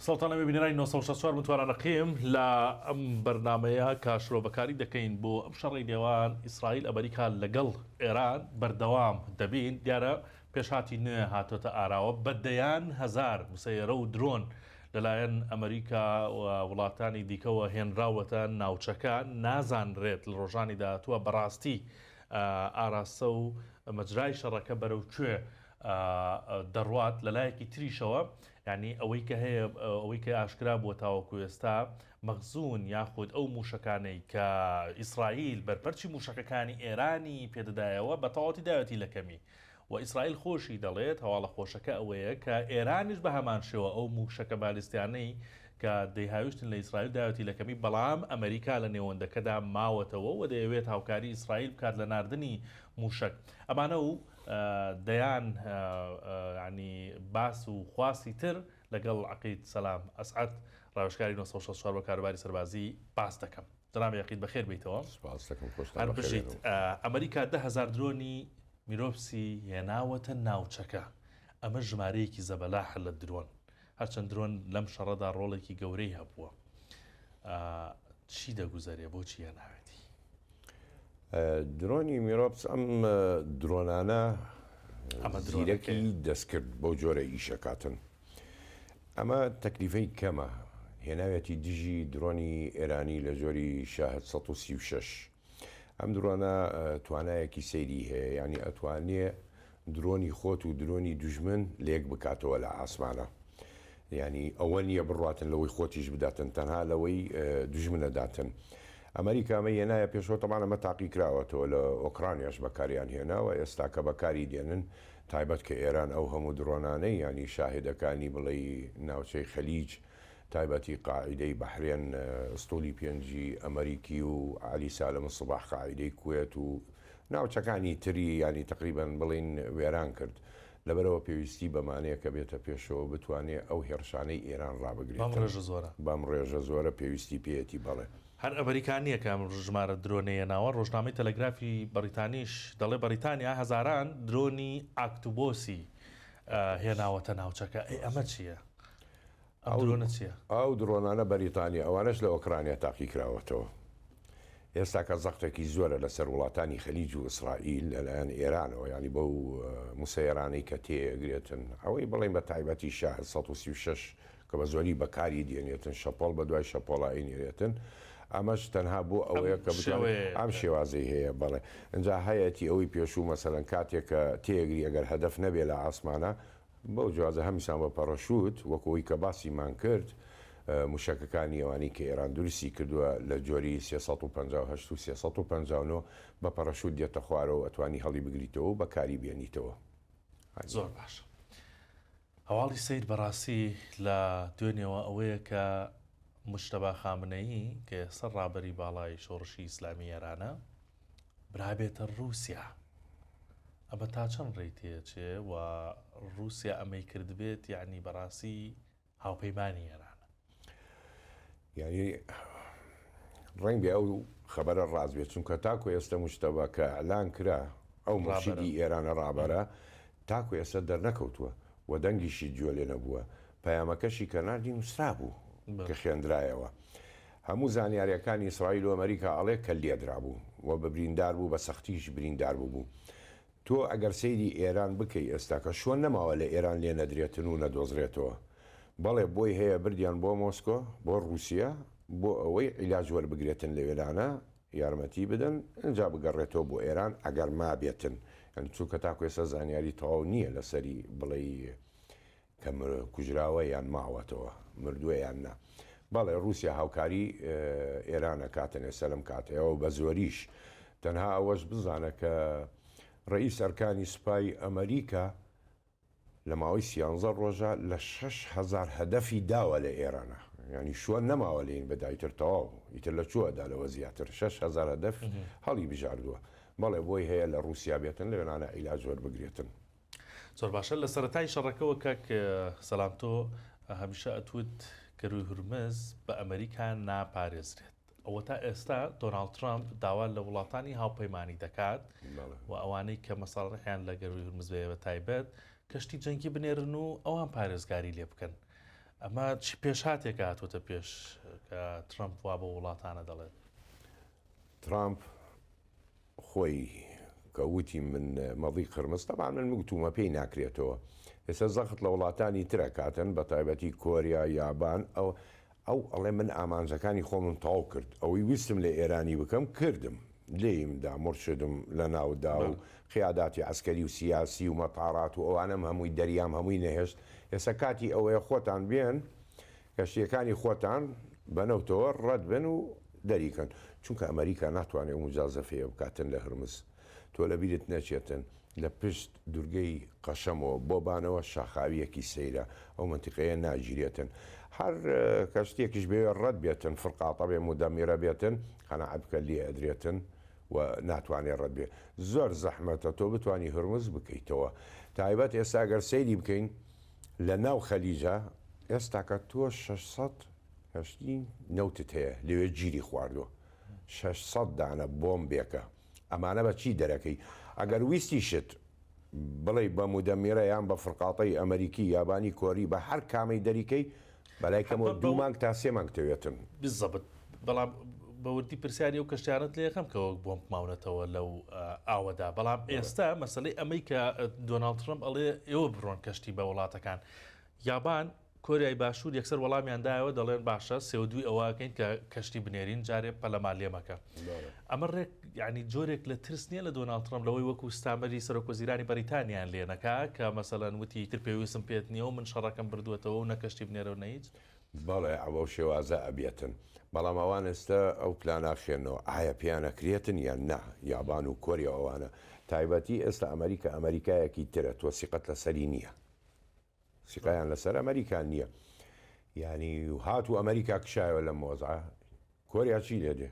سڵتانە ببینێرای 1964 متوانە نەقیم لە ئەم بەرنمەیە کاشرۆڤەکاری دەکەین بۆ ئەم شەڕی نێوان ئیسرائیل ئەمریکا لەگەڵ ئێران بەردەوام دەبین. دیارە پێشهاتی نوێ هاتۆتە ئاراوە بەدەیان هزار مسەیرە و درۆن لەلایەن ئەمریکا و وڵاتانی دیکەوە هێنراوەتە ناوچەکە نازانرێت لە ڕۆژانی داهاتووە بەڕاستی ئاراستە و مەجرای شەڕەکە بەرەو کوێ دەڕوات لەلایەکی تریشەوە. یعنی ئەوەی کە هەیە ئەوەی کە ئاشکرا بووە تاوەکو ئێستا مەخزون یاخود ئەو موشەکانەی کە ئیسرائیل بەرپەرچی موشەکەکانی ئێرانی پێدەدایەوە بە تەواوەتی داوەتی لەکەمی و ئیسرائیل خۆشی دەڵێت هەواڵە خۆشەکە ئەوەیە کە ئێرانیش بە هەمان شێوە ئەو موشەکە بالیستیانەی کە دەیهاویشتن لە ئیسرائیل داوەتی لەکەمی، بەڵام ئەمریکا لە نێوەندەکەدا ماوەتەوە و دەیەوێت هاوکاری ئیسرائیل بکات لە ناردنی موشک. ئەمانە و دەیان ینی باس و خواستی تر لەگەڵ عەقید سەلام ئەسعەد ڕاوێژکاری 1964 بە کاروباری سەربازی باس دەکەم. جەناب عەقید بەخێر بیتەوە. هەر بژیت ئەمریکا 10,000 درۆنی میرۆپسی هێناوەتە ناوچەکە. ئەمە ژمارەیەکی زەبەلاح لە درۆن، هەرچەند درۆن لەم شەڕەدا ڕۆڵێکی گەورەی هەبووە. چی دەگوزارێ بۆچی هێناوێتی؟ درۆنی میرۆپس ئەم درۆنانە زیرەکی دەستکرد بۆ جۆرە ئیشەکاتن. ئەمە تەکلیفەی کەمە. هێناوێتی دژی درۆنی ئێرانی لە جۆری شاهد 136. ئەم درۆنە توانایەکی سەیری هەیە، ینی ئەتوانێ درۆنی خۆت و درۆنی دوژمن لێک بکاتەوە لە ئاسمانە. ینی ئەوە نییە بڕاتن لەوەی خۆتیش بداتن، تەنها لەوەی دوژمنەداتن. ئەمریکامە هێنایە پێشەوە تەمانە ئەمە تاقی کراوەتەوە لە ئۆکرانیاش بەکاریان هێناوە، ئێستا کە بەکاری دێنن تایبەت کە ئێران ئەو هەموو درۆنانەی ینی شاهدەکانی بڵێ ناوچەی خەلیج، تایبەتی قاعیدەی بەحرێن ئستۆلی پێنجی ئەمریکی و عالی سالم سباح قاعیدەی کوێت و ناوچەکانی تری ینی تقریبەن بڵین وێران کرد. لەبەرەوە پێویستی بەمانەیە کە بێتە پێشەوە بتوانێت ئەو هێرشانەی ئێران ڕابگرێت. بەم ڕێژە زۆرە پێویستی پێەتی بڵێ. هەر ئەمریکانیە کە ژمارە درۆنەیە ناوە. ڕۆژنامەی تەلەگرافی بەریتانیش دەڵێ بەریتانیا هەزاران درۆنی ئاکتوبۆسی هێناوەتە ناوچەکە. ئەمە چییە؟ ئەو درۆنە چییە؟ ئەو درۆنانە بەریتانیا ئەوانش لە ئۆکرانیا تاقی کراوەتەوە. ئێستا کە زەختێکی زۆرە لەسەر وڵاتانی خەلیج و ئیسرائیل لەلایەن ئێرانەوە، ینی بەو موسەیرانەی کە تێگرێتن ئەوەی بڵێن بە تایبەتی شاهد 136 کە بە زۆری بەکاری دێنێتن، شەپۆڵ بە دوای شەپۆڵایی نێرێتن. ئەمەش تەنها بۆ ئەوەیە کە ئەم شێوازەی هەیە. بەڵێ ئەجا هەیەی ئەوەی پێشوو مەسەلەن کاتێک کە تێگری ئەگەر هەدەف نەبێ لە ئاسمانە بەو جوازە هەمیسان بە پەڕەشوت وەکەوەی کە باسیمان کرد موشەکەکانی ئەوانی کە ئێران درستی کردووە لە جۆری 358 و 359 بە پەڕەشوت دێتە خوارەوە ئەتوانی هەڵی بگریتەوە و بەکاری بێنیتەوە. زۆر باش. هەواڵی سەید بەڕاستی لە دوێنێەوە ئەوەیە کە مجتەبا خامنەیی کە سەر ڕابەری باڵای شۆڕشی ئیسلامی ئێرانە برابێتە رووسیا. ئەمە تا چەند ڕێی تێچێ و رووسیا ئەمەی کردبێت یعنی بەڕاستی هاوپەیمانی ئێرانە. یعنی ڕنگ بێ ئەو خەبەرە ڕاست بێت، چونکە تاکو ئێستا مجتەبا کە ئەلان کرا ئەو مرشیدی ئێرانە ڕابەرە تاکو ئێستا دەرنەکەوتووە و دەنگیشی گوێ لێ نەبووە. پەیامەکەشی کە ناردی نووسرا بوو کە خوێندرایەوە. هەموو زانیاریەکانی ئیسرائیل و ئەمریکا ئەڵێ کە لێدرا بوو و بە بریندار بوو، بە سەختیش بریندار بوو. تۆ ئەگەر سەیری ئێران بکەی ئێستا کە شۆن نەماوە لە ئێران لێ نەدرێتن و نەدۆزرێتەوە، بەڵێ بۆی هەیە بردیان بۆ مۆسکۆ بۆ رووسیا بۆ ئەوەی عیلاج وەربگرێتن لە وێرانە یارمەتی بدەن، ئەجا بگەڕێتەوە بۆ ئێران ئەگەر ما بێتن. چونکە تاکو ئێستا زانیاری تەواو نییە لەسەری بڵێ کە کوژراوە یان ماوەتەوە مردووە یان نا. بەڵێ رووسیا هاوکاری ئێرانە کاتن ئێستا لەم کاتەوە بە زۆریش. تەنها ئەوەش بزانە کە ڕئیس ئەرکانی سوپای ئەمریکا لە ماوەی 13 ڕۆژە لە 6,000 هەدەفی داوە لە ئێرانە، ینی شووە نەماوە لێن بەدایتر تەواو ئیتر لە چووەدا لەوە زیاتر 6,000 هەدەف هەڵی بژاردووە. بەڵێ بۆی هەیە لە رووسیا بێتن لە وێنانە عیلاج وەربگرێتن. زۆر باشە. لە سەرەتای شەڕەکەەوە کەک سەلام تۆ هەمیشە ئەتوت کە ڕووی هورمز بە ئەمریکا ناپارێزرێت. ئەوە تا ئێستا دۆناڵد ترامپ داوا لە وڵاتانی هاوپەیمانی دەکات و ئەوانەی کە مەساڵحیان لە گەڕووی هورمز بێ بە تایبەت کەشتی جەنگی بنێرن و ئەوان پارێزگاری لێ بکەن. ئەمە چی پێشهاتێک هاتووەتە پێش کە ترامپ وا بە وڵاتانە دەڵێت ترامپ خۆی کەوتی من مەڵی قرمز تەبان من وتومە پێی ناکرێتەوە ئێستا زەخت لە وڵاتانی ترە کاتن بە تایبەتی کۆریا یابان ئەو ئەڵێ من ئامانجەکانی خۆمم تەواو کرد ئەوەی ویستم لە ئێرانی بکەم کردم لێیمدا مرشدم لە ناودا و خیاداتی عسکەری و سیاسی و مەتاڕات و ئەوانم هەمووی دەریام هەمووی نەهێشت ئێستا کاتی ئەوەیە خۆتان بێن کەشتیەکانی خۆتان بەنەوتەوە ڕەت بن و دەریکەن چونکە ئەمریکا ناتوانێت ئەو مجازەفەیە بکاتن لە هەرمز تۆ لە بیرت نەچێتن لە پشت دوورگەی قەشەمەوە بۆ بانەوە شاخاویەکی سەیرە ئەو منتیقەیە ناگیرێتن هەر کەشتێکیش بێ ڕەت بێتن فرقاتە بێ مدەمیرە بێتن قەنەعەت بکە لێ ئەدرێتن و ناتوانێت ڕەت بێ زۆر زەحمەتە تۆ بتانی هەرمز بکەیتەوە تایبەت ئێستا ئەگەر سەیری بکەین لە ناو خەلیجە ئێستا کە تۆ 600 هەشتی نەوتت هەیە لەوێ گیری خواردووە 600 دانە بۆمبێکە ئەمانە بە چی دەرەکەی ئەگەر ویستیشت بڵێ بە مودەمیرە یان بە فرقاتەی ئەمریکی یابانی کۆری بە هەر کامەی دەریکەی بەلایکەمەوە 2 مانگ تا 3 مانگ دەوێتن بزەبت بەڵام بەوردی پرسیاری و کەشتیانت لێ یەکەم کەەوە بۆم ماونەتەوە لەو ئاوەدا بەڵام ئێستا مەسلەی ئەمەی کە دۆناڵد ترامپ ئەڵێ ئێوە بڕۆن کەشتی بە وڵاتەکان یابان کۆریای باشوور یەکسەر وەڵامیاندایەوە دەڵێن باشە سێودوی ئەوواکەین کە کەشتی بنێرین جارێ پەلەمان لێمەکە ئەمە ڕێک ینی جۆرێک لە ترس نییە لە دۆناڵد ترامپ لەوەی وەکو ستامەری سەرۆکوەزیرانی بەریتانیان لێنەکە کە مەسەلەن وتی تر پێویستم پێت نییە و من شەڕەکەم بردووەتەوە و نەکەشتی بنێرە و نەهیچ بەڵێ ئەوە شێوازە ئەبێتن بەڵام ئەوان ئێستا ئەو پلاناخێنەوە ئایا پیانەکرێتن یان نا یابان و کۆریا ئەوانە تایبەتی ئێستا ئەمریکایەکی ترە تۆ سیقەت لەسەری نییە سیقایان لەسەر ئەمریکان نییە ینی هات و ئەمریکا کشایەوە لە مۆزە کۆریا چی لێدێ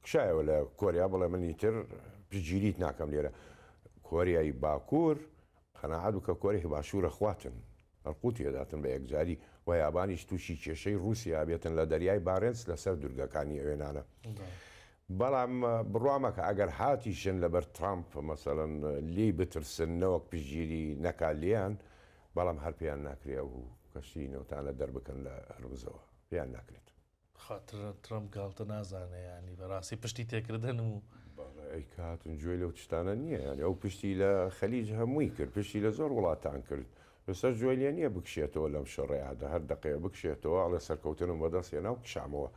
کشایەوە لە کۆریا بڵێ منی تر پگیریت ناکەم لێرە کۆریایی باکوور قەنەعەت بکە کۆری باشوورە خواتن هەرقوتی هێداتن بە یەکجاری و یابانیش تووشی کێشەی رووسیا بێتن لە دەریای بارنس لەسەر دوورگەکانی ئەوێنانە بەڵام بڕوامەکە ئەگەر هاتیشن لەبەر ترامپ مەسەڵەن لێی بترسن نەوەک پژگیری نەکالیان بەڵام هەر پێیان ناکرێ و کەشتی نەوتانە دەربکەن لە هەرمزەوە پێیان ناکرێت خاطر ترامپ گاڵتە نازانێ ینی بەڕاستی پشتی تێکردن و ئەی کاتون گوێ لەو تشتانە نییە ینی ئەو پشتی لە خەلیج هەمووی کرد پشتی لە زۆر وڵاتان کرد ئێستا گوێ لێ نییە بکشێتەوە لەم شەڕێعادا هەر دقەیە بکشێتەوە ئەڵێ سەرکەوتنم بەدەستێنا و کشامەوە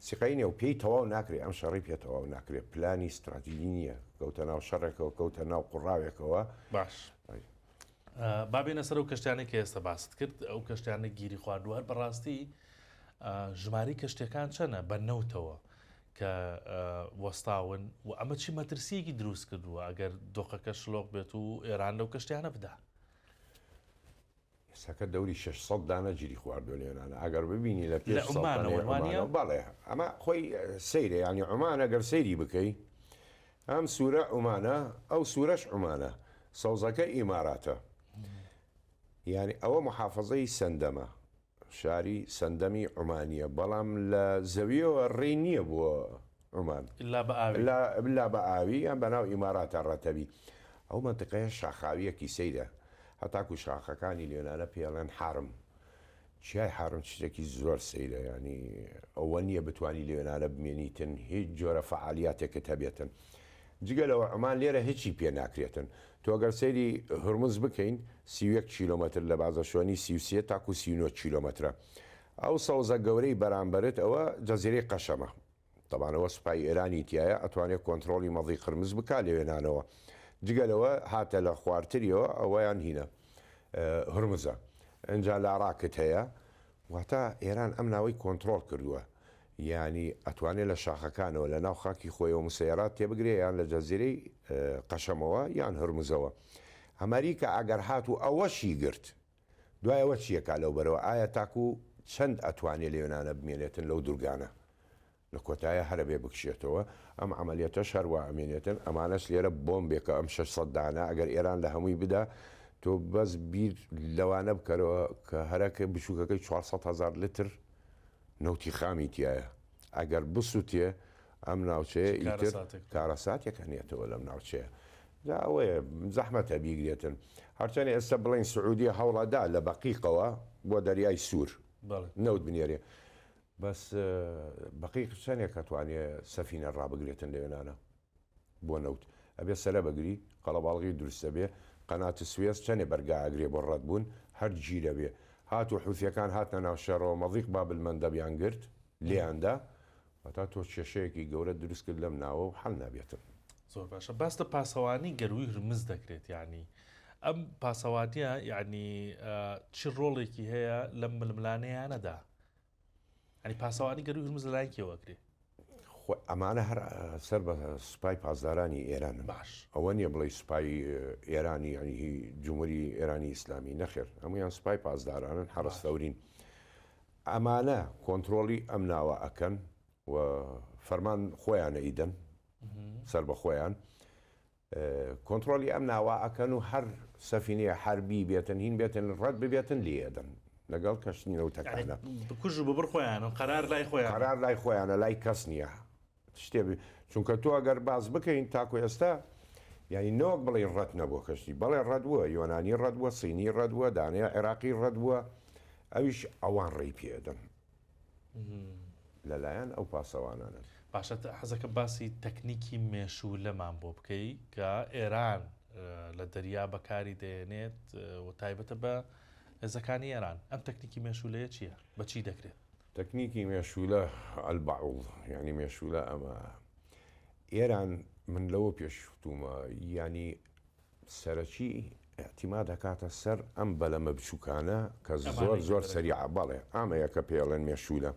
سیقەی نییە و پێی تەواو ناکرێت ئەم شەڕی پێ تەواو ناکرێت پلانی استراتیژی نییە کەوتە ناو شەڕێکەوە کەوتە ناو قوڕاوێکەوە باش بابێنە سەر ئەو کەشتیانێک کە ئێستا باست کرد ئەو کەشتیانە گیری خواردووە هەر بەڕاستی ژماری کەشتەکان چەنە بە نەوتەوە کە وەستاون و ئەمە چی مەترسیەکی دروست کردووە ئەگەر دۆخەکە شلۆق بێت و ئێران لەو کەشتیانە بدا سەکە دەوری 600 دانە گیری خواردووە لێنانە ئەگەر ببینی لە پێش بەڵێ ئەمە خۆی سەیرە ینی عومان ئەگەر سەیری بکەی ئەم سوورە عومانە ئەو سوورەش عومانە سەوزەکە ئیماراتە یعنی ئەوە محافظەی سەندەمە شاری سەندەمی عومانیە بەڵام لە زەویەوە ڕێی نییە بووە عومان لا بە ئاوی یان بەناو ئیماراتە ڕەتەبی ئەو منتیقەیە شاخاویەکی سەیرە هەتاکو شاخەکانی لێنانە پێڵێن حرم چیای حرم شتێکی زۆر سەیرە ینی ئەوە نییە بتوانی لێنانە بمێنیتن هیچ جۆرە فعالیاتێکت هەبێتن جگە لەوە عمان لێرە هیچی پێ ناکرێتن تۆ ئەگەر سەیری هورمز بکەین 31 کیلۆمەتر لە بازەشۆنی 33 تاکو 39 کیلۆمەترە ئەو سەوزە گەورەی بەرامبەرت ئەوە جەزیرەی قەشەمە تەبانەوە سوپای ئێرانی تایە ئەتوانێت کۆنتترۆلی مەڵی قرمز بکات لێوێنانەوە جگەلەوە هاتە لە خواردتریەوە ئەوەیان هینە هورمزە ئەجا لە عراقت هەیە واتە ئێران ئەم ناوەی کۆنتترۆل کردووە ینی ئەتوانێت لە شاخەکانەوە لە ناو خاکی خۆیەوە مسەیرات تێبگرێ یان لە جەزیرەی قەشەمەوە یان هەرمزەوە ئەمریکا ئەگەر هات و ئەوەشی گرت دوایەوە چیەکە لەو بەرەوە ئایا تاکو چەند ئەتوانێت لێوێنانە بمێنێتن لەو دوورگانە لە کۆتایە هەرە بێ بکشێتەوە ئەم عملیاتە شەروە ئەمێنێتن ئەمانەش لێرە بۆمبێکە ئەم 600 دانە ئەگەر ئێران لە هەمووی بدا تۆ بەس بیر لەوانە بکەرەوە کە هەرەکە بچووکەکەی 400,000 لتر نەوتی خامی تایە ئەگەر بسووتێ ئەم ناوچەیە ئیتر کارەساتێکە نێتەوە لەم ناوچەیە ئەوەیە زەحمەتە بیگرێتن هەرچەنێ ئێستا بڵین سعودیە هەوڵەدا لە بەقیقەوە بۆ دەریای سوور بەڵێ نەوت بنێرێ بەس بەقی چەندێک کەتوانێت سەفینە ڕابگرێتن لەوێنانە بۆ نەوت ئەبێ سەرە بەگری قەڵەباڵغی دروستە بێ قەناتی سوێز چەندێ بەرگاگرێ بۆ ڕەتبوون هەر گیرە بێ هاتو حوثیەکان هاتنە ناو شەڕەوە مەضیق بابلمەندەبیان گرت لێیاندا هەتا تۆ کێشەیەکی گەورە دروست کرد لەم ناوە و حەڵ نابێتن زۆر باشە باستە پاسەوانی گەروی هرمز دەکرێت یعنی ئەم پاسەوانیە یعنی چ ڕۆڵێکی هەیە لەم ململانەیانەدا ینی پاسەوانی گەروی هرمز لەلایەن کێوەکرێ ئەمانە هەر سەر بە سوپای پاسدارانی ئێران باش ئەوە نییە بڵێ سوپای ئێرانی ینی جمهوری ئێرانی ئیسلامی نەخێر هەمویان سوپای پاسدارانن حرەستەورین ئەمانە کۆنتترۆلی ئەم ناوە ئەکەن و فەرمان خۆیانە ئیدەن سەر بە خۆیان کۆنتترۆلی ئەم ناوە ئەکەن و هەر سەفینەیە حربی بێتن هین بێتن ڕەت ببێتن لێدەن لەگەڵ کەشتنی نەوتەکانە بکوژ ببڕ خۆیانم قەرار لای خۆیان قەرار لای خۆیانە لای کەس نییە شتێ چونکە تۆ ئەگەر باز بکەین تاکو ئێستا یعنی نەوەک بڵێ ڕەت نەبووە کەشتی بەڵێ ڕەدووە یۆنانی ڕەدووە سینی ڕەدووە دانەیە عێراقی ڕەدووە ئەویش ئەوان ڕێی پێدەن لەلایەن ئەو پاسەوانانن باشە حەزەکە باسی تەکنیکی مێشولەمان بۆ بکەی کە ئێران لە دەریا بەکاری دێنێت و تایبەتە بە هێزەکانی ئێران ئەم تەکنیکی مێشولەیە چییە؟ بەچی دەکرێت؟ تەکنیکی مێشولە ئەلبعوڵ یعنی مێشولە ئەمە ئێران من لەوە پێشوتومە ینی سەرەکی احتیما دەکاتە سەر ئەم بەلەمە بچووکانە کە زۆر زۆر سەریع بەڵێ ئامەیەکە پێڵێن مێشولە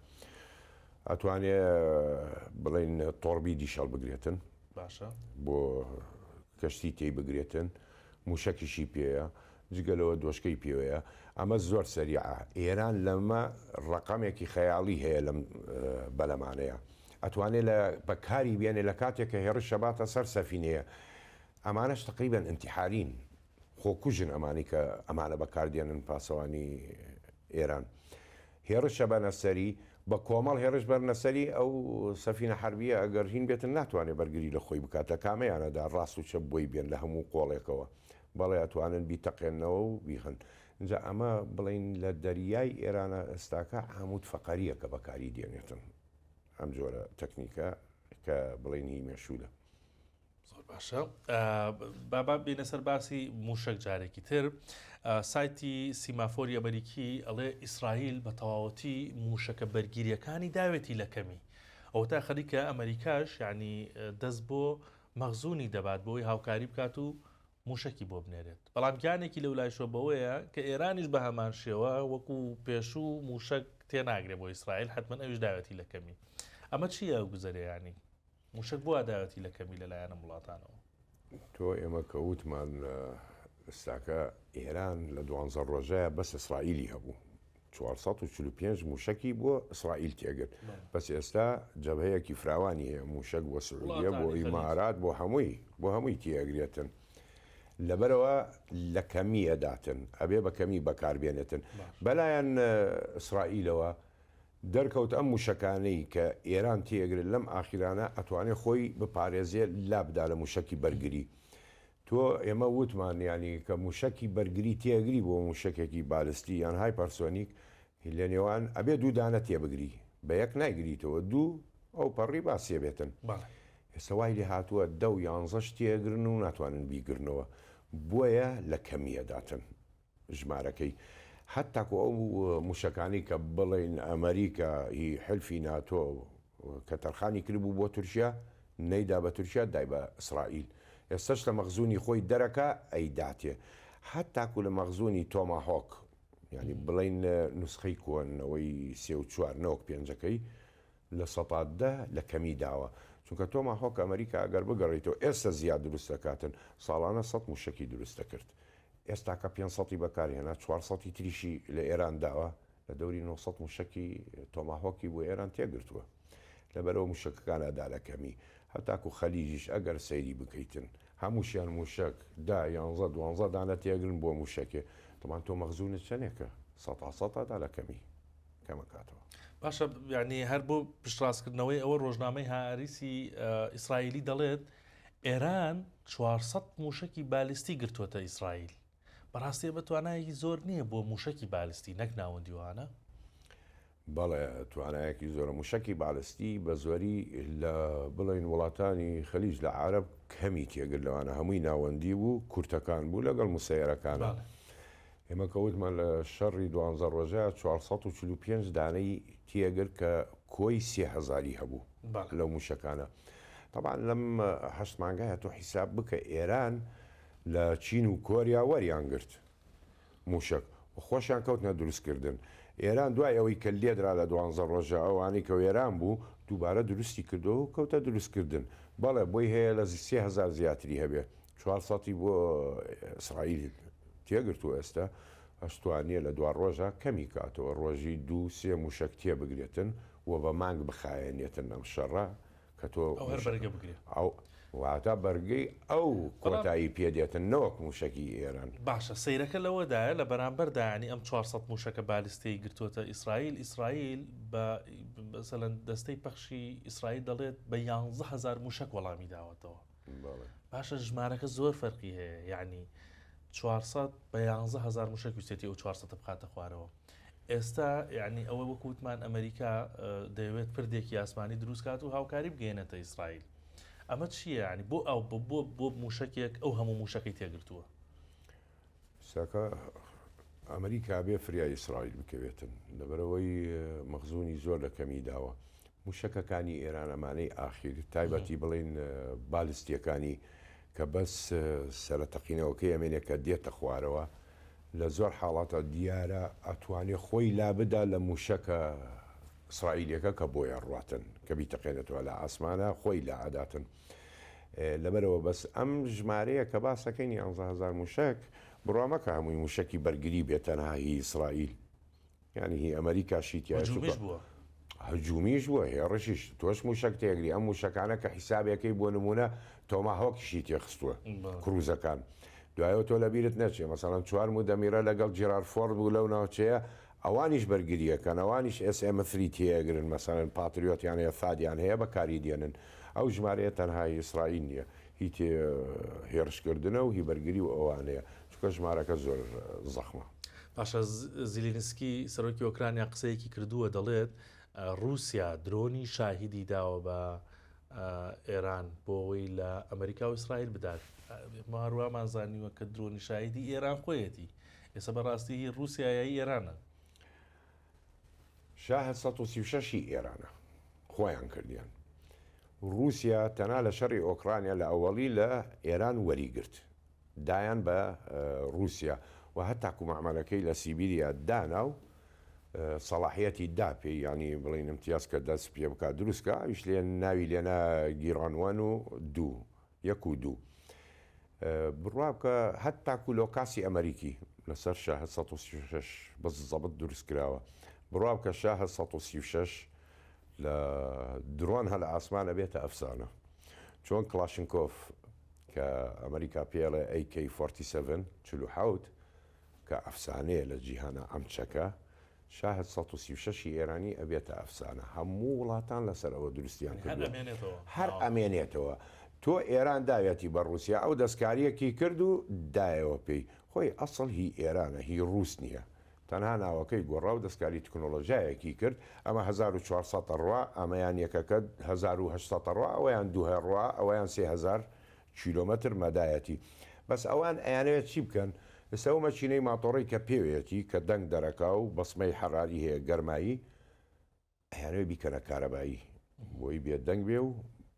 ئەتوانێ بڵێن تۆڕبی دیشەڵ بگرێتن باشە بۆ کەشتی تێی بگرێتن موشەکیشی پێەیە جگەلەوە دۆشکەی پێوەیە ئەمە زۆر سەریعە ئێران لەمە ڕقامێکی خەیاڵی هەیە لەم بەلەمانەیە ئەتوانێت لە بەکاری بێنێ لە کاتێک کە هێڕش شەباتە سەر سەفینەیە ئەمانەش تقریبن ئینتیحارین خۆکوژن ئەمانی کە ئەمانە بەکاردێنن پاسەوانی ئێران هێڕش شەبانە سەری بە کۆمەڵ هێرش بەرنەسەری ئەو سەفینە حربیە ئەگەر هین بێتن ناتوانێت بەرگری لە خۆی بکاتە کامەیانەدا ڕاست و چەپ بۆی بێن لە هەموو قۆڵێکەوە بەڵێ ئەتوانن بیتەقێنەوە و بیخن اینجا ئەمە بڵین لە دەریای ئێرانە ئێستاکە عمود فەقەریە کە بەکاری دێنێتن ئەم جۆرە تەکنیکە کە بڵێنی مێشولە زۆر باشە بابا بێنە سەر باسی موشک جارێکی تر سایتی سیمافۆری ئەمریکی ئەڵێ ئیسرائیل بە تەواوەتی موشەکە بەرگیریەکانی داوێتی لە کەمی ئەو تا خەریکە ئەمریکاش یعنی دەست بۆ مەخزوونی دەبات بۆی هاوکاری بکات و موشکی بۆ بنێرێت بەڵام گیانێکی لەو لایشۆ بەوەیە کە ئێرانیش بە هەمان شێوە وەکو پێشوو موشک تێناگرێت بۆ ئیسرائیل حتمما ئەوش داوەتی لە کەمی ئەمە چییە ئەو گوزەرەیانی موشک بووە داوەتی لە کەمی لەلایەنە وڵاتانەوە تۆ ئێمە کە وتمان ئێستاکە ئێران لە 12 ڕۆژەیە بەس ئیسرائیلی هەبوو 445 موشکی بۆ ئیسرائیل تێگرت بەس ئێستا جەبهەیەکی فراوانی هەیە موشک بۆ سعودیە بۆ ئیمارات بۆ هەمووی تێگرێتن لەبەرەوە لە کەمی ئەداتن ئەبێ بە کەمی بەکاربێنێتن بەلایەن ئیسرائیلەوە دەرکەوت ئەم موشەکانەی کە ئێران تێگرێت لەم ئاخیرانە ئەتوانێت خۆی بپارێزێت لابدا لە موشکی بەرگری تۆ ئێمە وتمان ینی کە موشکی بەرگری تێگری بۆ موشکێکی بالستی یان هایپەرسۆنیک لە نێوان ئەبێ دوو دانە تێبگری بە یەک نایگریتەوە دوو ئەو پەڕی باسیێ بێتن ئێسەوای لێ هاتووە 10 تێگرن و ناتوانن بیگرنەوە بۆیە لە کەمیەداتن ژمارەکەی حتاکو ئەو موشەکانی کە بڵێن ئەمریکا هی حلفی ناتۆ کە تەرخانی کردبوو بۆ تورکیا نەیدا بە تورکیا دای بە ئیسرائیل ئێستش لە مەخزوونی خۆی دەرەکە ئەیداتێ حتاکو لە مەخزوونی تۆماهۆک ینی بڵێن نوسخەی کۆنەوەی 34 نەوەک پێنجەکەی لە سەدە لە کەمی داوە چونکە تۆماهۆک ئەمریکا ئەگەر بگەڕێتەوە ئێستا زیاد دروست دەکاتن ساڵانە 100 موشکی دروست دەکرد ئێستا کە 500 بەکارهێنا 400 تریشی لە ئێران داوە لە دەوری 900 موشکی تۆماهۆکی بۆ ئێران تێگرتووە لەبەرەوە موشکەکان ئەدا لە کەمی هەتاکو خەلیجیش ئەگەر سەیری بکەیتن هەمووشیان موشک 11 دانە تێگرن بۆ موشکێ تەمان تۆ مەخزوونت چەندێکە 100 لە کەمی کەمەکاتەوە باشە یعنی هەر بۆ پشتڕاستکردنەوەی ئەوە ڕۆژنامەی هاریسی ئیسرائیلی دەڵێت ئێران 400 موشکی بالستی گرتووەتە ئیسرائیل بەڕاستی بەتوانایی زۆر نییە بۆ موشکی بالیستی نەک ناوەندیوانە. بەڵێ توانایەکی زۆرە موشکی بالستی بە زۆری لە بڵین وڵاتانی خەلیج لە عرب کەمی تێگر لەوانە هەمووی ناوەندی بوو کورتەکان بوو لەگەڵ موسەیەرەکانە. ئێمە کەوتمان لە شەڕی 12 ڕۆژە 445 دانەی تێگر کە کۆی 3000 هەبوو لەو موشکانە. طبعا لەم هەشت مانگایە تۆ حیساب بکە ئێران لە چین و کۆریا وەریان گرت موشک و خۆشیان کەوتنە دروستکردن. ئێران دوای ئەوەی کە لێدرا لە 12 ڕۆژە ئەوانەی کە ئێران بوو دووبارە دروستی کردو و کەوتە دروستکردن. بەڵێ بۆی هەیە لە 3000 زیاتری هەبێت 400 بۆ ئیسرائیل تێگرتو ئێستا هەشتوانیە لە دو ڕۆژە کەمی کاتەوە ڕۆژی 2-3 موشک تێ بگرێتن و بە مانگ بخایەنێتن ئەم شەڕە کە تۆ ئەو واتە بەرگەی ئەو کۆتایی پێدێتن نەوەک موشکی ئێران. باشە سیرەکە لەوەدایە لە بەرامبەردانی ئەم 400 موشکە بالیستەی گرتووەتە ئیسرائیل بە مەسەڵەن دەستەی پەخشی ئیسرائیل دەڵێت بە 11,000 موشک وەڵامی داوەتەوە. باشە ژمارەکە زۆر فەرقی هەیە، یعنی 400 بە 11,000 موشک ویستێتی ئەو 400 بخاتە خوارەوە. ئێستا یعنی ئەوە وەکوتمان ئەمریکا دەیەوێت پردێکی ئاسمانی دروستکات و هاوکاری بگەێنێتە ئیسرائیل. ئەمە چییە؟ ینی بۆ ئەو بۆ موشکێک ئەو هەموو موشەکەی تێگرتووە. ساکە ئەمریکا بێ فریای ئیسرائیل بکەوێتن لەبەرەوەی مەخزوونی زۆر لە کەمی داوە. موشەکەکانی ئێران ئەمانەی ئاخیر تایبەتی بڵین بالیستیەکانی کە بەس سەرەتەقینەوەکەی ئەمێنێ کە دێتە خوارەوە لە زۆر حاڵاتە دیارە ئەتوانێت خۆی لابدا لە موشەکە ئیسرائیلەکە کە بۆیە ڕاتن کە بیتەقێنێتەوە لە ئاسمانە خۆی لە عاداتن. لەبەرەوە بەس ئەم ژمارەیە کە باسەکەی 11,000 موشک بڕامەکە هەمووی موشکی بەرگری بێتەنها هی ئیسرائیل ینی هی ئەمریکاشی هەجومیش بووە هێڕشیش تۆش موشک تێگری ئەم موشکانە کە حیسابەکەی بۆ نمونە تۆماهۆکیشی تێخستووە کروزەکان. دوایەوە تۆ لەبیرت نەچێ مەسەڵەن 4 دەمیرە لەگەڵ جیرار فۆرد بوو لەو ناوچەیە ئەوانیش بەرگریەکەن ئەوانیش SM3 تێگرن مەسەڵەن پاتریۆتیانەیە فادیان هەیە بەکاری دێنن. ئەو ژمارەیە تەنهای ئیسرائیل نییە هی هێرشکردنە و هی بەرگری و ئەوانەیە چکە ژمارەکە زۆر زەخمە. باشە زیلینسکی سەرۆکی ئۆکرانیا قسەیەکی کردووە دەڵێت رووسیا درۆنی شاهیدی داوە بە ئێران بۆەوەی لە ئەمریکا و ئیسرائیل بدات. هەروەمان زانیوە کە درۆنی شاهیدی ئێران خۆیەتی ئێستا بەڕاستی رووسیایی ئێرانە. شاهد 136 ئێرانە خۆیان کردیان. رووسیا تەنها لە شەڕی ئۆکرانیا لە ئەوەڵی لە ئێران وەریگرت دایان بە رووسیا و هەتاکو مەعمەلەکەی لە سیبیریا دانا و سەڵاحیەتی داپێ ینی بڵین امتیاز کە دەست پێ بکات دروستکە ئەویش لێن ناوی لێنە گیڕانوان و 1 و 2 بڕوا بکە هەتاکو لۆکاسی ئەمریکی لەسەر شاهد 136 بەس زەبت دروست کراوە. بڕوا بکە شاهد 136 لە درۆن هە لە ئاسمانە بێتە ئەفسانە چۆن کلاشنکۆف کە ئەمریکا پێڵێ AK-47 47 کە ئەفسانەیە لە جیهانە ئەم چەکە شاهد 136 ئێرانی ئەبێتە ئەفسانە هەموو وڵاتان لەسەر ئەوە دروستیان هەر ئەمێنێتەوە. تۆ ئێران داوێتی بە رووسیا ئەو دەستکاریەکی کرد و دایەوە پێی خۆی ئەسڵ هی ئێرانە هی رووس نییە تەنها ناوەکەی گۆڕا و دەستکاری تکنۆلۆژایەکی کرد ئەمە 1400 ڕوا ئەمەیان یەکەکە 1800 ڕوا ئەویان 2 ڕوا ئەویان 3000 کیلۆمەتر مەدایەتی بەس ئەوان ئەیانەوێت چی بکەن لەسە ئەو مەچینەی ماتۆڕی کە پێوێتی کە دەنگ دەرەکا و بەسمەی حەراری هەیە گەرمایی ئەیانەوێت بیکەنە کارەبایی بۆی بێت دەنگ بێ و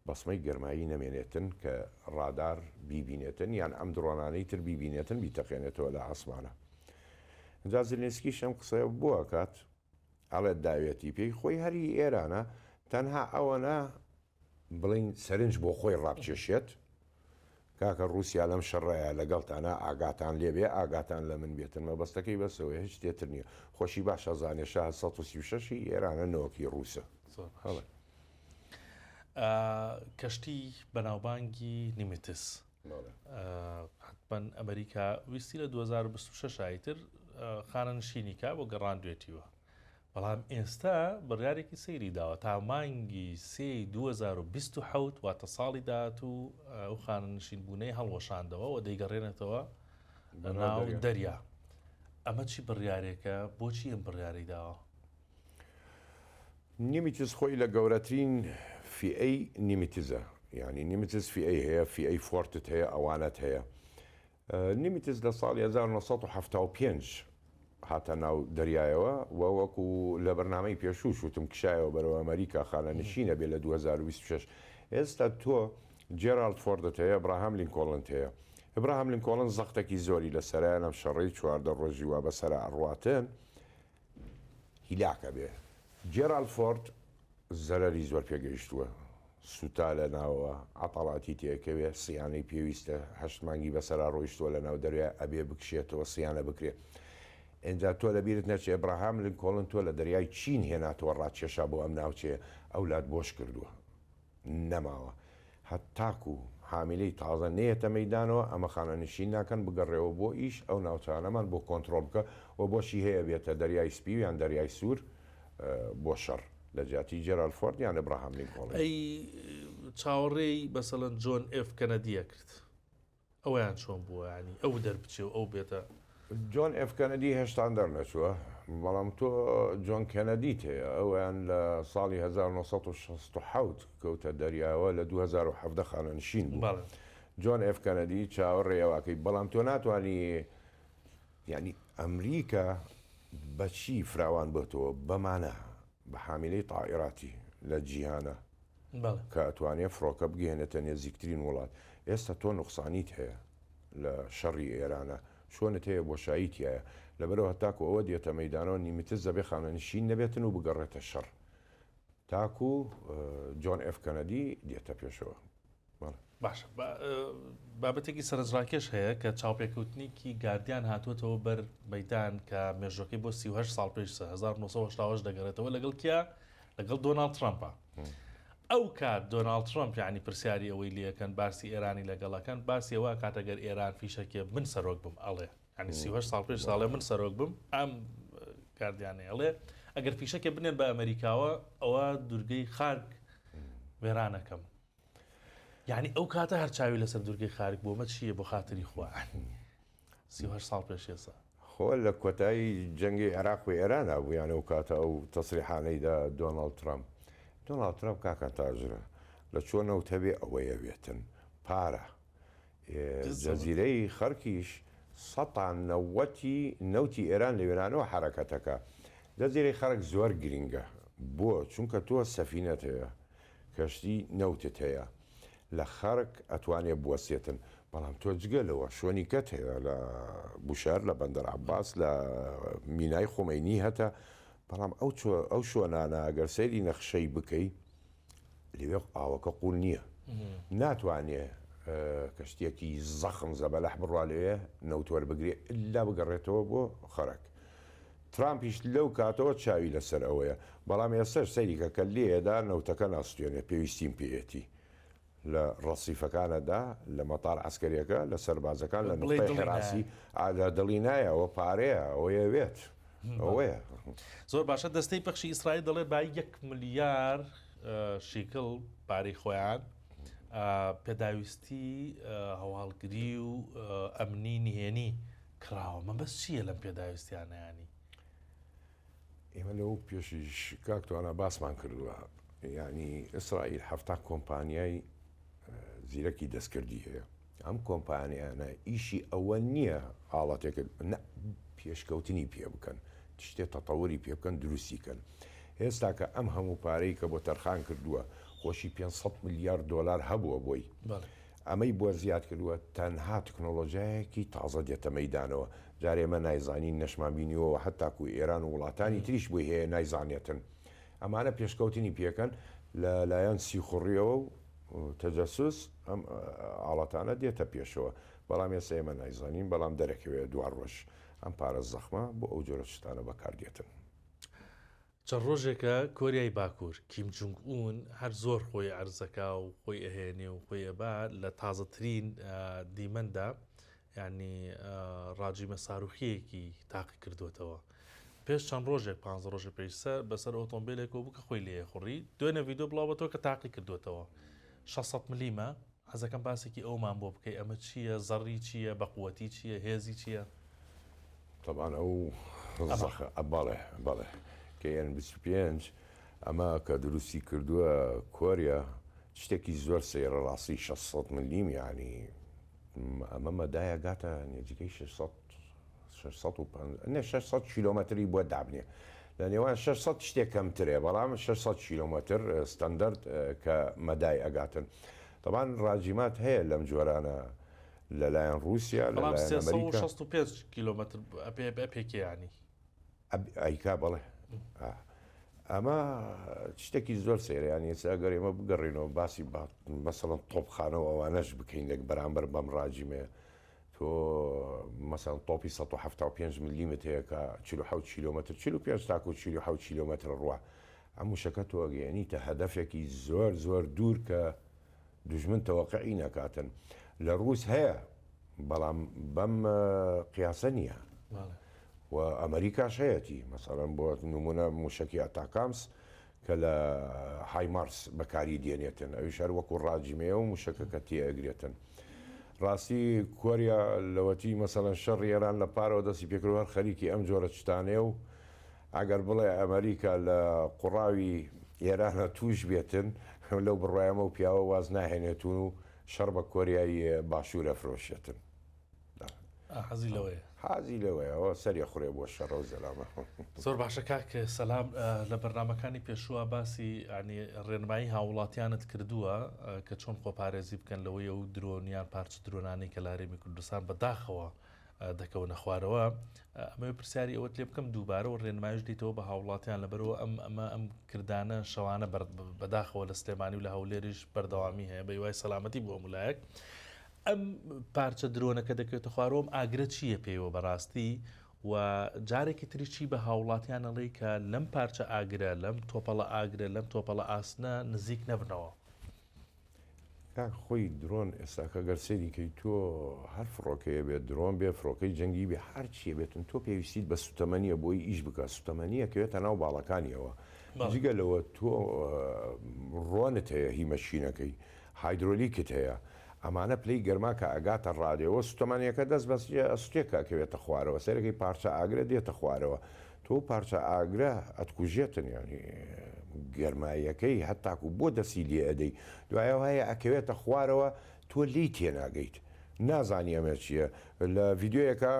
بەسمەی گەرمایی نەمێنێتن کە ڕادار بیبینێتن یان ئەم درۆنانەی تر بیبینێتن بیتەقێنێتەوە لە ئاسمانە. جا زلێنسکی شەم قسەیە بووە کات ئەڵێت داوێتی پێی خۆی هەری ئێرانە تەنها ئەوەنە بڵین سەرنج بۆ خۆی ڕابکێشێت کاکە رووسیا لەم شەڕەیە لەگەڵتانە ئاگاتان لێبێ ئاگاتان لە من بێتن مەبەستەکەی بەسەوەی هیچ تێتر نییە خۆشی باشە زانێ شاهد 136 ئێرانە نەوەکی رووسە. کەشتی بەناوبانگی نیمتس حتمەن ئەمریکا ویستی لە 2026 ئایتر خانەنشینیکە بۆ گەڕاندوێتیوە بەڵام ئێستا بڕیارێکی سەیری داوە تا مانگی 2027 واتە ساڵی داهات و ئەو خانەنشین بوونەی هەڵوەشاندەوە و دەیگەڕێنێتەوە ناو دەریا ئەمە چی بڕیارێکە بۆچی ئەم بڕیاری داوە نیمیتز خۆی لە گەورەترین فئەی نیمیتزە یعنی نیمیتز فئەی هەیە فئەی فۆرتت هەیە ئەوانەت هەیە نیمیتز لە ساڵی 1975 هاتە ناو دەریایەوە و وەکو لە بەرنامەی پێشوو وتم کشایەوە بەرەوە ئەمریکا خانە نشینە بێ لە 2026 ئێستا تۆ جێرالد فۆردت هەیە ئەبراهام لینکۆڵن هەیە ئەبراهام لینکۆڵن زەختێکی زۆری لە سەرایە لەم شەڕەی 14 ڕۆژی وا بەسەر ئەڕواتن هیلاکە بێ جێرالد فۆرد زەرەری زۆر پێگەیشتووە سوتا لە ناوە عەتەڵاتی تێکەوێ سیانەی پێویستە هەشت مانگی بەسەرا ڕۆیشتووە لە ناو دەروێ ئەبێ بکشێتەوە سیانە بکرێت ئینجا تۆ لەبیرت نەچێ ئەبراهام لینکۆڵن تۆ لە دەریای چین هێناتەوە ڕاکێشا بۆ ئەم ناوچەیە ئەولاد بۆش کردووە نەماوە هەتاکو حامیلەی تازە نێتە مەیدانەوە ئەمە خانە نشین ناکەن بگەڕێەوە بۆ ئیش ئەو ناوچانەمان بۆ کۆنتترۆل بکە و بۆشی هەیە بێتە دەریای سپی یان دەریای سوور بۆ شەڕ لە جاتی جێرالد فۆرد یان ئەبراهام لینکۆڵن ئەی چاوەڕێی بەسەڵەن جۆن ئف کەنەدیە کرد ئەویان چۆن بووە ینی ئەو دەربچێ و ئەو بێتە جۆن ئف کەنەدی هێشتان دەرنەچووە بەڵام تۆ جۆن کەنەدیت هەیە ئەویان لە ساڵی 1960 کەوتە دەریاوە لە 2017 خانە نشین بوو جۆن ئف کەنەدی چاوەڕێەوەکەی بەڵام تۆ ناتوانانی یعنی ئەمریکا بەچی فراوان بێتەوە بەمانە بە حامیلەی تائیراتی لە جیهانە کە ئەتوانێت فڕۆکە بگەێنێتە نێزیکترین وڵات ئێستا تۆ نوقسانیت هەیە لە شەڕی ئێرانە شۆنت هەیە بۆشاییتیایە لەبەرەوە تاکو ئەوە دێتە مەدانەوە نیمیتز زەبێ خانە نشین نەبێتن و بگەڕێتە شەڕ تاکو جۆن ئف کەنەدی دێتە پێشەوە باشە بابەتێکی سەرنجڕاکێش هەیە کە چاوپێکوتنیکی گاردیان هاتووەتەوە بەر مەدان کە مێژوەکەی بۆ 38 ساڵ پێش 1970 دەگەڕێتەوە لەگەڵ کیا لەگەڵ دۆناڵد ترامپە ئەو کات دۆناڵد ترامپ یعنی پرسیاری ئەوەی لەکەن باسی ئێرانی لەگەڵەکەن باسی ئەوە کاتەگەر ئێران فیشەکێ من سەرۆک بم ئەڵێ ینی 38 ساڵ پێش ساڵێ من سەرۆک بم ئەم گاردیانەیە ئەڵێ ئەگەر فیشەکێ بنێن بە ئەمریکاوە ئەوە دوورگەی خارگ وێرانەکەم یعنی ئەو کاتە هەر چاوی لەسەر دوورگەی خارگ بۆمە چییە بۆ خاتری خوا 38 ساڵ پێش ێستا خۆ لە کۆتایی جەنگی عێراق و ئێرانە بوو یانە ئەو کاتە ئەو تەسریحانەیدا دۆناڵد ترامپ دۆناڵد ترامپ کاکە تاژرە لە چۆنەوت هەبێ ئەوەیە بێتن پارە جەزیرەی خەرکیش سەتان نەوتی ئێران لە وێرانەوە حرەکەتەکە جەزیرەی خەرک زۆر گرینگە بۆ چونکە تۆ سەفینەت هەیە کەشتی نەوتت هەیە لە خەرک ئەتوانێت بوەسێتن بەڵام تۆ جگەلەوە شوێنی کەت هەیە لە بوشار لە بەندەر عەباس لە مینای خۆمەینی هەتا بەڵام ئەو شوێنانە ئەگەر سەیری نەخشەی بکەی لەوێ ئاوەکە قوڵ نییە ناتوانێ کەشتێکی زەخم زەبەلەح بڕوا لەوێ نەوتوەر بگرێ ئللا بگەڕێتەوە بۆ خەرک ترامپیش لەو کاتەوە چاوی لەسەر ئەوەیە بەڵام ئێستش سەریکە کە لێدا نەوتەکە ناستوێنێ پێویستیم پێیەتی لە ڕەسیفەکانەدا لە مەتار عسکەریەکە لە سەربازەکان لە نقطەی حراسی ئادا دڵی نایە ئەوە پارەیە ئەوەیەوێت ئەوەیە زۆر باشە دەستەی پەخشی ئیسرائیل دەڵێت با 1 ملیار شیکڵ پارەی خۆیان پێداویستی هەواڵگری و ئەمنی نهێنی کراوە مە بەس چییە لەم پێداویستیانەیانی ئێمە لەو پێشیش کاکتوانە باسمان کردووە ینی ئیسرائیل هەفتا کۆمپانیای زیرەکی دەستکردی هەیە ئەم کۆمپانیانە ئیشی ئەوە نییە حاڵەتێکت پێشکەوتنی پێ بکەن شتێت تەتەوەری پێ بکەن دروستیکەن هێستا کە ئەم هەموو پارەی کە بۆ تەرخان کردووە خۆشی 500 میلیارد دلار هەبووە بۆی ئەمەی بۆ زیاد کردووە تەنها تکنۆلۆژیایەکی تازە دێتە مەیدانەوە جارێمە نایزانی نەشمابینیەوە هەتاکو ئێران و وڵاتانی تریش بۆی هەیە نایزانێتن ئەمانە پێشکەوتنی پێکەن لە لایەن سیخوڕیەوە و تەجەسوس ئەم ئاڵەتانە دێتە پێشەوە بەڵام ێستا ئێمە نایزانین بەڵام دەرەکەوێت دوار ڕۆژ ئەم پارە زەخمە بۆ ئەو جۆرە شتانە بەکاردێتن چەند ڕۆژێکە کۆریای باکوور کیم جونگ ئون هەر زۆر خۆی عەرزەکە و خۆی ئەهێنێ و خۆی ئەبا لە تازەترین دیمەندا ینی ڕاجیمە ساروخیەکی تاقی کردوێتەوە پێش چەند ڕۆژێک 5 ڕۆژە پێشسە بەسەر ئۆتۆمبیلێک بوو کە خۆی لێ خوڕی دوێنە ڤیدۆ بڵاوەتەوە کە تاقی کردوێتەوە 600 ملیمە حەزەکەم باسێکی ئەومان بۆ بکەی ئەمە چییە زەڕی چییە بەقوەتی چییە هێزی چییە؟ طبعا ئەو بەڵێ کەیان 25 ئەمە کە دروستی کردووە کۆریا شتێکی زۆر سێرە ڕاستی 600 ملیم یعنی ئەمە مەدایە گاتە نێجیکەی 600 کیلۆمەتری بۆ دابنێ لە نێوان 600 شتێک کەمترێ بەڵام 600 کیلۆمەتر ستاندەرد کە مەدای ئەگاتن طبعا ڕاجیمات هەیە لەم جۆرانە لەلایەن رووسیا لەلایەن ئەمریکا 65 کیلۆمەتر ئەپێکی ینی ئەیکا بەڵێ ئەمە شتێکی زۆر سێرەیان ئێستا گەر ئێمە بگەڕێنەوە باسی مەسەڵەن تۆپخانەوە ئەوانەش بکەین لەک بەرامبەر بەم ڕاجیمێ تۆ مەسەڵەن تۆپی 175 میلیمتر هەیە کە 47 کیلۆمەتر 45 تاکو 47 کیلۆمەتر ڕوا ئەم وشەکە تۆ گەیەنیتە هەدەفێکی زۆر زۆر دوور کە دوژمن تەوەقعی نەکاتن لە ڕووس هەیە بەڵام بەم قیاسە نییە و ئەمریکاش هەیەی مەسەڵەن بۆ نمونە موشکی ئەتاکامس کە لە هایمارس بەکاری دێنێتن ئەوی شار وەکو ڕاجیمەیە و موشەکە کە تێئەگرێتن ڕاستی کۆریا لەوەتی مەسەڵەن شەڕ ئێران لە پارەوە دەستی پێکردوار خەریکی ئەم جۆرە شتانێ و ئەگەر بڵێ ئەمریکا لە قوڕاوی ئێرانە توش بێتن لەو بڕایەمە و پیاوە واز ناهێنێتون و شەڕ بە کۆریایی باشوورە فرۆشێتن حەزی لەوەیە حازی لەوەیەوە سەری خوڕێ بۆ شەڕە و زەلامە زۆر باشە کاکە سەلام لە بەرنمەکانی پێشووە باسی ینی ڕێنمایی هاوڵاتیانت کردووە کە چۆن خۆپارێزی بکەن لەوەی و درۆنیان پارچ درۆنانی کە لارێمی کوردستان بەداخەوە دەکەونە خوارەوە ئەمە پرسیاری ئەوەت لێ بکەم دووبارە و ڕێنمایش دیتەوە بە هاوڵاتیان لەبەرەوە ئەم کردانە شەوانە بەداخەوە لە سلێمانی و لە هەولێریش بەردەوامی هەیە بە هیوای سەلامەتی بۆ مولایەک ئەم پارچە درۆنەکە دەکەوێتە خوارەوەم ئاگرە چییە پێیەوە بەڕاستی و جارێکی تری چی بە هاوڵاتیان ئەڵێ کە لەم پارچە ئاگرە لەم تۆپەڵە ئاگرە لەم تۆپەڵە ئاسنە نزیک نەبنەوە خۆی درۆن ئێستاکە گەرسێری کەی تۆ هەر فڕۆکەیە بێت درۆن بێ فڕۆکەی جەنگی بێ هەرچیە بێتن تۆ پێویستیت بە سوتەمەنیە بۆی ئیش بکە سوتەمەنیە کەوێتە ناو باڵەکانیەوە جگە لەوە تۆ ڕۆنت هەیە هیمەشینەکەی هایدرۆلیکت هەیە ئەمانە پلەی گەرما کە ئەگاتە ڕادێەوە سوتەمانیەکە دەست بەس ئەستێکە کەوێتە خوارەوە سەرەکەی پارچە ئاگرە دێتە خوارەوە تۆ پارچە ئاگرە ئەتکوژێتن ینی گەرماییەکەی هەتاکو بۆ دەسی لێ ئەدەی دوایەوە هەیە ئەکەوێتە خوارەوە تۆ لی تێناگەیت نازانی ئەمە چییە لە ڤیددیوەکە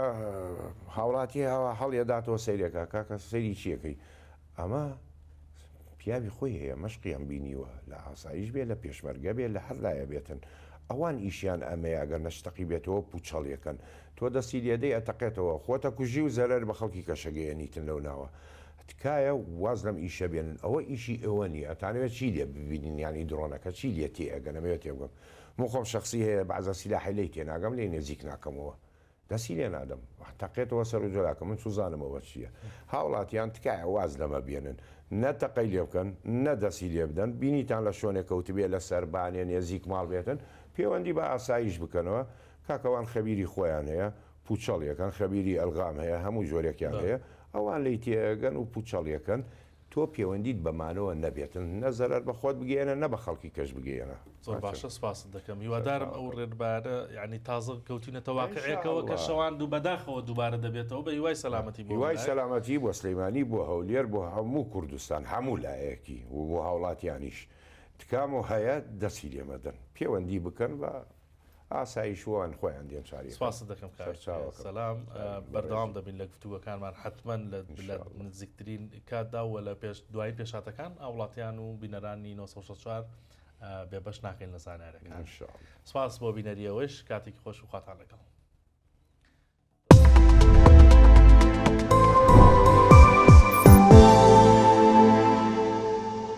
هاوڵاتی هەڵیەداتەوە سیرێکە کاکە سەیری چیەکەی ئەمە پیاوی خۆی هەیە مەشقیان بینیوە لە ئاسایش بێت لە پێشمەرگە بێت لە هەرلایە بێتن ئەوان ئیشیان ئەمەیە ئەگەر نەشتەقی بێتەوە پوچەڵیەکەن تۆ دەستی لێدەی ئەتەقێتەوە خۆتە کوژی و زەرەر بە خەڵکی کەشەگەیەنیتن لەو ناوە تکایە واز لەم ئیشە بێنن ئەوە ئیشی ئەوە نیە ئەتانوێت چی لێ ببینین ینی درۆنەکە چی لێ تێ ئەگەنەمەوێت تێبگەم مخۆم شخصی هەیە بەعزە سیلاحی لی تێناگەم لێ نێزیک ناکەمەوە دەسی لێ نادەم تەقێتەوە سەر و جۆراکە من سوزانمەوە چییە هاوڵاتیان تکایە واز لەمە بێنن نەتەقەی لێ بکەن نەدەسی لێ بدەن بینیتان لە شوێنێک کەوتبێ لە سەربانێ نێزیک ماڵ بێتن پەیوەندی بە ئاسایش بکەنەوە کاکەوان خەبیری خۆیان هەیە پوچەڵیەکەن خەبیری ئەلغام هەیە هەموو جۆرێکیان هەیە ئەوان لی تێگەن و پوچەڵیەکەن تۆ پەیوەندیت بەمانەوە نەبێتن نەزەرەر بە خۆت بگەێنە نە بە خەڵکی کەش بگەێنە زۆر باشە سپاست دەکەم هیوادارم ئەو ڕێنمایانە یعنی تازە کەوتینەتە واقعەکەوە کە شەوان دوو بەداخەوە دووبارە دەبێتەوە بە هیوای سەلامەتی بۆ هیوای سەلامەتی بۆ سلەیمانی بۆ هەولێر بۆ هەموو کوردستان هەموو لایەکی و بۆ هاوڵاتیانیش تکام و هەیە دەسی لێمەدەن پەیوەندی بکەن بە ئاسایشوان خۆیان دێن چاری سپاس دەکەم سەلام بەردەوام دەبین لە گفتوگەکانمان حتمما لە نزیکترین کاتدا و لە دوای پێشاتەکان ئاوڵاتیان و بینەرانی 1964 بێبەش ناکەین لە زانارەکان سپاس بۆ بینەریەوەش کاتێکی خۆش و خواتان لەگەڵ